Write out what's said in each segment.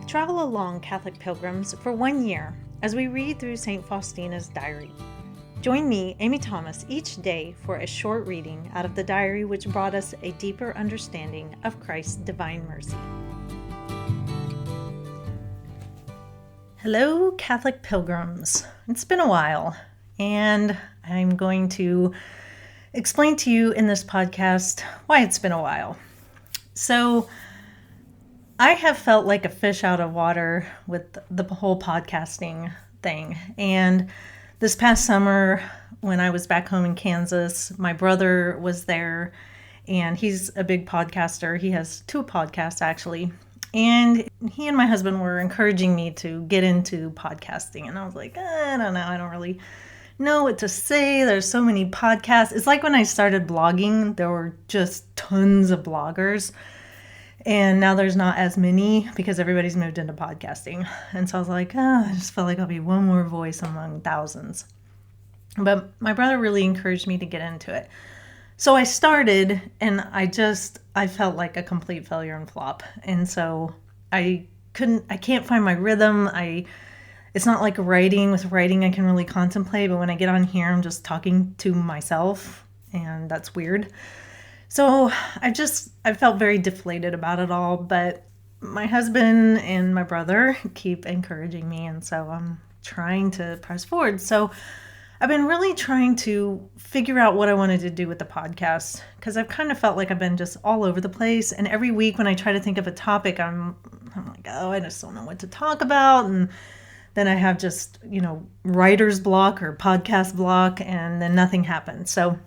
Travel along, Catholic Pilgrims, for 1 year as we read through St. Faustina's diary. Join me, Amy Thomas, each day for a short reading out of the diary which brought us a deeper understanding of Christ's divine mercy. Hello, Catholic Pilgrims. It's been a while, and I'm going to explain to you in this podcast why it's been a while. So, I have felt like a fish out of water with the whole podcasting thing. And this past summer, when I was back home in Kansas, my brother was there, and he's a big podcaster. He has 2 podcasts, actually. And he and my husband were encouraging me to get into podcasting. And I was like, I don't know. I don't really know what to say. There's so many podcasts. It's like when I started blogging, there were just tons of bloggers. And now there's not as many because everybody's moved into podcasting. And so I was like, I just felt like I'll be one more voice among thousands. But my brother really encouraged me to get into it. So I started, and I felt like a complete failure and flop. And so I can't find my rhythm. It's not like writing. With writing, I can really contemplate. But when I get on here, I'm just talking to myself, and that's weird. So I felt very deflated about it all, but my husband and my brother keep encouraging me, and so I'm trying to press forward. So I've been really trying to figure out what I wanted to do with the podcast, because I've kind of felt like I've been just all over the place, and every week when I try to think of a topic, I'm like, I just don't know what to talk about, and then I have just, writer's block or podcast block, and then nothing happens. So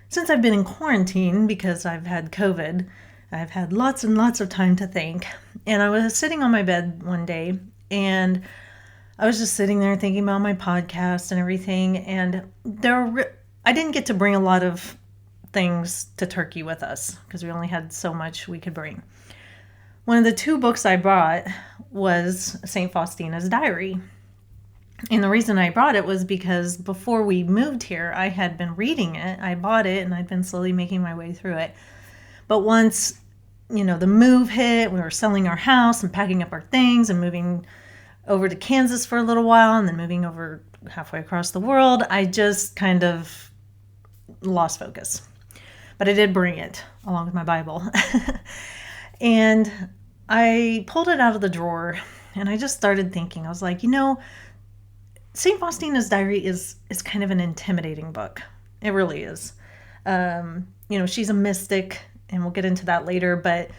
since I've been in quarantine because I've had COVID, I've had lots and lots of time to think. And I was sitting on my bed one day, and I was just sitting there thinking about my podcast and everything. And I didn't get to bring a lot of things to Turkey with us because we only had so much we could bring. One of the 2 books I brought was St. Faustina's diary. And the reason I brought it was because before we moved here, I had been reading it. I bought it, and I'd been slowly making my way through it. But once, the move hit, we were selling our house and packing up our things and moving over to Kansas for a little while and then moving over halfway across the world, I just kind of lost focus. But I did bring it along with my Bible. And I pulled it out of the drawer, and I just started thinking. I was like, St. Faustina's diary is kind of an intimidating book. It really is. She's a mystic, and we'll get into that later, but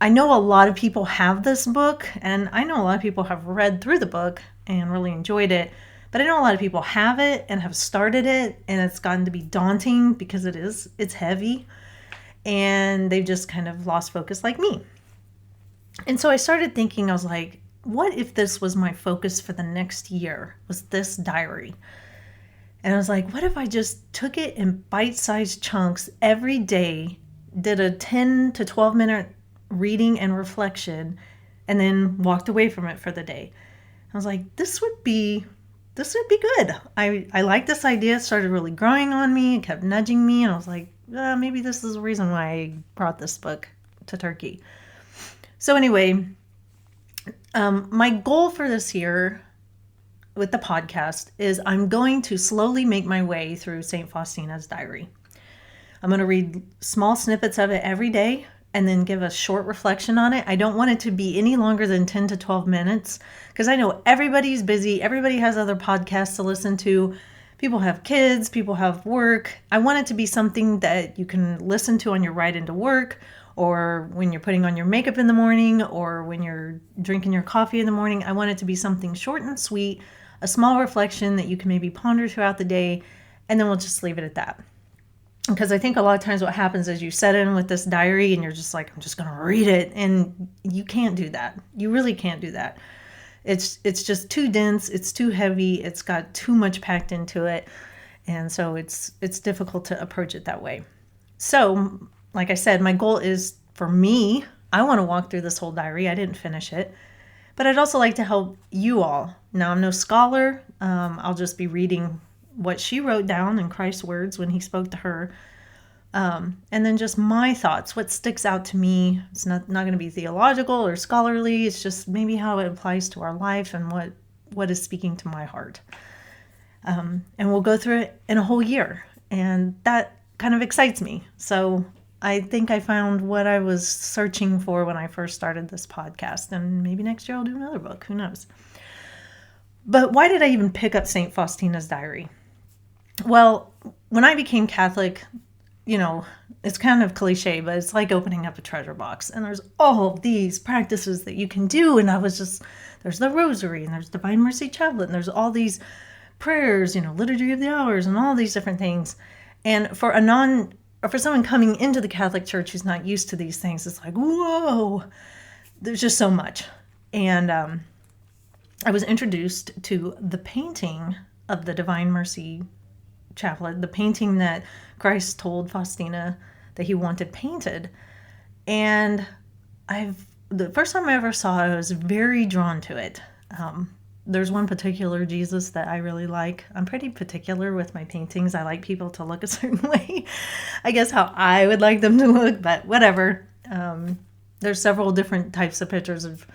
I know a lot of people have this book, and I know a lot of people have read through the book and really enjoyed it, but I know a lot of people have it and have started it, and it's gotten to be daunting because it's heavy, and they've just kind of lost focus like me. And so I started thinking, I was like, what if this was my focus for the next year, was this diary? And I was like, what if I just took it in bite-sized chunks every day, did a 10 to 12 minute reading and reflection, and then walked away from it for the day. I was like, this would be good. I like this idea. It started really growing on me. It kept nudging me, and I was like, maybe this is the reason why I brought this book to Turkey. So anyway, my goal for this year with the podcast is I'm going to slowly make my way through St. Faustina's diary. I'm going to read small snippets of it every day and then give a short reflection on it. I don't want it to be any longer than 10 to 12 minutes because I know everybody's busy. Everybody has other podcasts to listen to. People have kids, people have work. I want it to be something that you can listen to on your ride into work, or when you're putting on your makeup in the morning, or when you're drinking your coffee in the morning. I want it to be something short and sweet, a small reflection that you can maybe ponder throughout the day, and then we'll just leave it at that. Because I think a lot of times what happens is you set in with this diary and you're just like, I'm just going to read it. And you can't do that. You really can't do that. It's just too dense. It's too heavy. It's got too much packed into it. And so it's difficult to approach it that way. So, like I said, my goal is for me, I want to walk through this whole diary. I didn't finish it. But I'd also like to help you all. Now, I'm no scholar. I'll just be reading what she wrote down in Christ's words when he spoke to her. And then just my thoughts, what sticks out to me. It's not going to be theological or scholarly. It's just maybe how it applies to our life and what is speaking to my heart. And we'll go through it in a whole year. And that kind of excites me. So I think I found what I was searching for when I first started this podcast. And maybe next year I'll do another book. Who knows? But why did I even pick up St. Faustina's diary? Well, when I became Catholic, it's kind of cliche, but it's like opening up a treasure box. And there's all of these practices that you can do. And I was just, there's the rosary and there's Divine Mercy Chaplet and there's all these prayers, Liturgy of the Hours and all these different things. And for someone coming into the Catholic Church who's not used to these things, it's like, whoa, there's just so much. And I was introduced to the painting of the Divine Mercy Chaplet, the painting that Christ told Faustina that he wanted painted. And the first time I ever saw it, I was very drawn to it. There's one particular Jesus that I really like. I'm pretty particular with my paintings. I like people to look a certain way. I guess how I would like them to look, but whatever. There's several different types of pictures of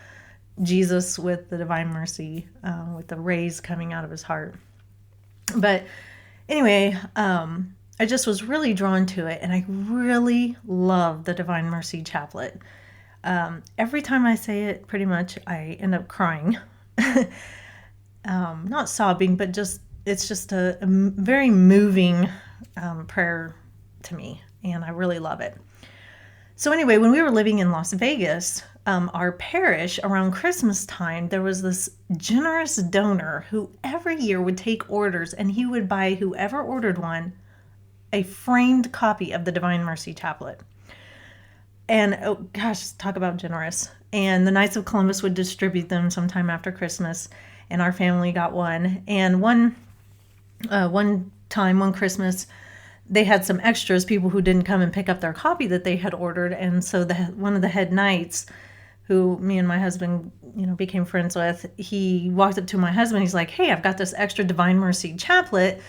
Jesus with the Divine Mercy, with the rays coming out of his heart. But anyway, I just was really drawn to it, and I really love the Divine Mercy Chaplet. Every time I say it, pretty much, I end up crying. Not sobbing, but it's just a very moving prayer to me, and I really love it. So anyway, when we were living in Las Vegas, our parish, around Christmas time, there was this generous donor who every year would take orders, and he would buy whoever ordered one a framed copy of the Divine Mercy Chaplet. And oh gosh, talk about generous. And the Knights of Columbus would distribute them sometime after Christmas, and our family got one. And one Christmas, they had some extras, people who didn't come and pick up their copy that they had ordered. And so one of the head knights, who me and my husband, became friends with, he walked up to my husband. He's like, "Hey, I've got this extra Divine Mercy Chaplet.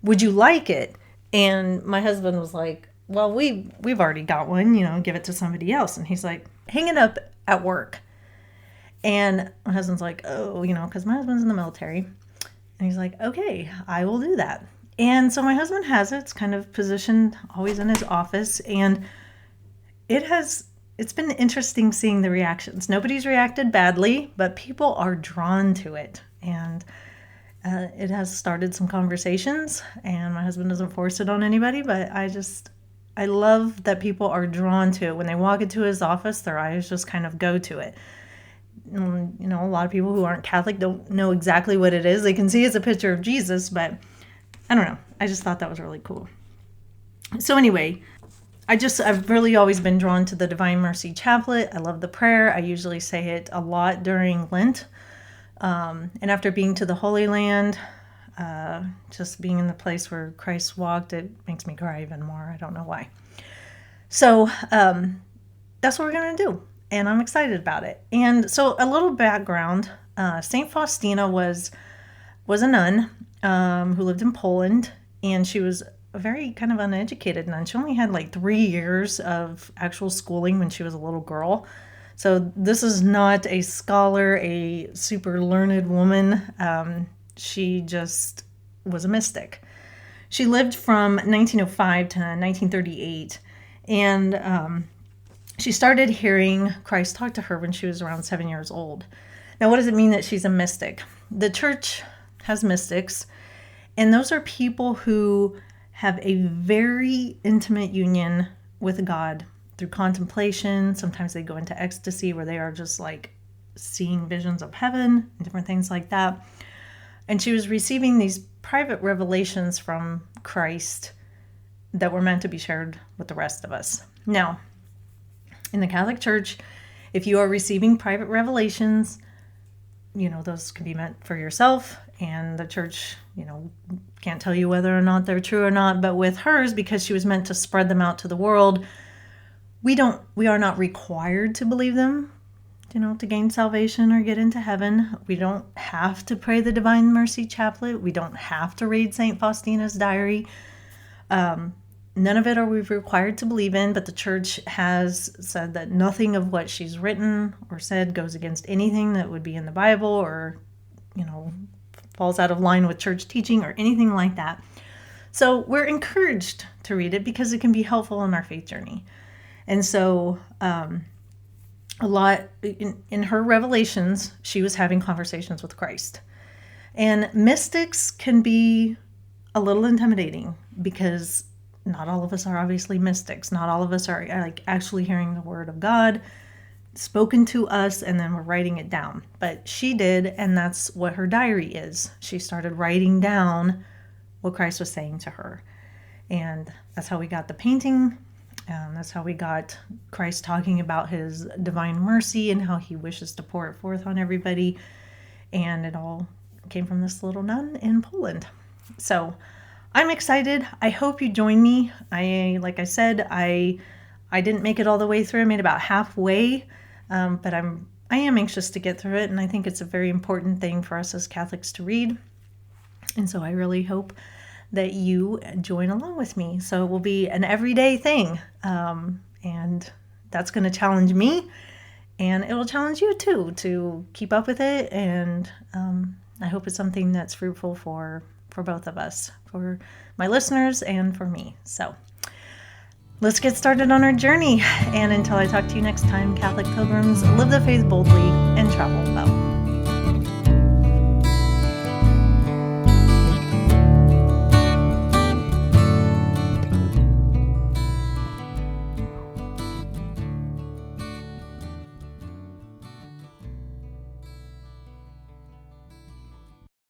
Would you like it?" And my husband was like, "Well, we've already got one, give it to somebody else." And he's like, "Hang it up at work." And my husband's like, "Oh, because my husband's in the military." And he's like, "Okay, I will do that." And so my husband has it. It's kind of positioned always in his office. And it's been interesting seeing the reactions. Nobody's reacted badly, but people are drawn to it. And it has started some conversations, and my husband doesn't force it on anybody, but I love that people are drawn to it. When they walk into his office, their eyes just kind of go to it. A lot of people who aren't Catholic don't know exactly what it is. They can see it's a picture of Jesus, but I don't know. I just thought that was really cool. So anyway, I've really always been drawn to the Divine Mercy Chaplet. I love the prayer. I usually say it a lot during Lent. And after being to the Holy Land, just being in the place where Christ walked, it makes me cry even more. I don't know why. So that's what we're going to do. And I'm excited about it. And so a little background. St. Faustina was a nun who lived in Poland. And she was a very kind of uneducated nun. She only had like 3 years of actual schooling when she was a little girl. So this is not a scholar, a super learned woman. She just was a mystic. She lived from 1905 to 1938, and she started hearing Christ talk to her when she was around 7 years old. Now, what does it mean that she's a mystic? The church has mystics, and those are people who have a very intimate union with God through contemplation. Sometimes they go into ecstasy where they are just like seeing visions of heaven and different things like that. And she was receiving these private revelations from Christ that were meant to be shared with the rest of us. Now, in the Catholic Church, if you are receiving private revelations, those can be meant for yourself, and the church, can't tell you whether or not they're true or not. But with hers, because she was meant to spread them out to the world, we are not required to believe them, to gain salvation or get into heaven. We don't have to pray the Divine Mercy Chaplet. We don't have to read St. Faustina's diary. None of it are we required to believe in, but the church has said that nothing of what she's written or said goes against anything that would be in the Bible or, falls out of line with church teaching or anything like that. So we're encouraged to read it because it can be helpful in our faith journey. And so a lot in her revelations, she was having conversations with Christ. And mystics can be a little intimidating because not all of us are obviously mystics. Not all of us are like actually hearing the word of God spoken to us and then we're writing it down. But she did, and that's what her diary is. She started writing down what Christ was saying to her. And that's how we got the painting. That's how we got Christ talking about his divine mercy and how he wishes to pour it forth on everybody. And it all came from this little nun in Poland. So I'm excited. I hope you join me. Like I said, I didn't make it all the way through. I made about halfway, but I am anxious to get through it, and I think it's a very important thing for us as Catholics to read. And so I really hope that you join along with me. So it will be an everyday thing, and that's going to challenge me, and it will challenge you too to keep up with it. And I hope it's something that's fruitful for both of us, for my listeners and for me. So let's get started on our journey. And until I talk to you next time, Catholic Pilgrims, live the faith boldly and travel well.